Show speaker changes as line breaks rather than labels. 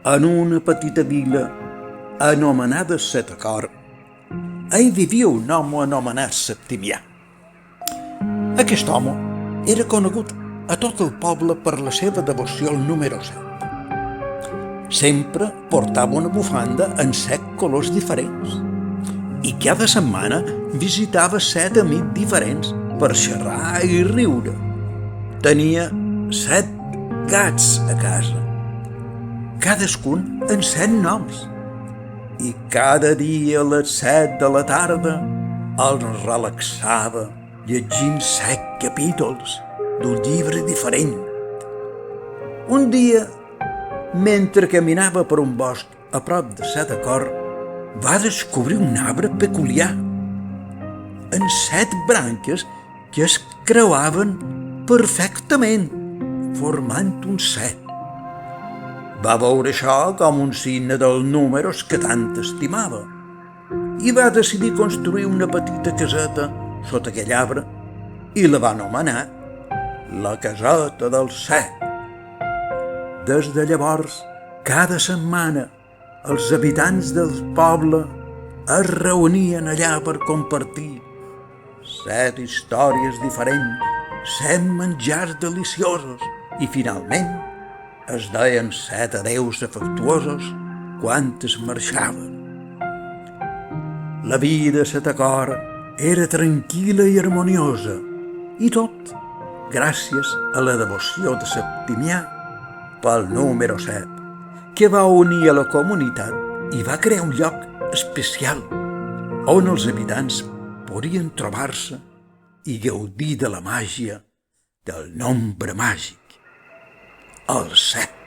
En una petita vila anomenada Setacor, hi vivia un home anomenat Septimià. Aquest home era conegut a tot el poble per la seva devoció al número 7. Sempre portava una bufanda en 7 colors diferents i cada setmana visitava 7 amics diferents per xerrar i riure. Tenia 7 gats a casa, cadascun amb 7 noms, i cada dia a les 7 de la tarda els relaxava llegint 7 capítols d'un llibre diferent. Un dia, mentre caminava per un bosc a prop de Setacor, va descobrir un arbre peculiar, amb 7 branques que es creuaven perfectament, formant un 7. Va veure això com un signe dels números que tant estimava i va decidir construir una petita caseta sota aquell arbre i la va anomenar la caseta del 7. Des de llavors, cada setmana, els habitants del poble es reunien allà per compartir 7 històries diferents, 7 menjars deliciosos i, finalment, es deien 7 adeus afectuosos quan es marxaven. La vida a Setacor era tranquil·la i harmoniosa, i tot gràcies a la devoció de Septimià pel número 7, que va unir a la comunitat i va crear un lloc especial on els habitants podien trobar-se i gaudir de la màgia del nombre màgic, el 7.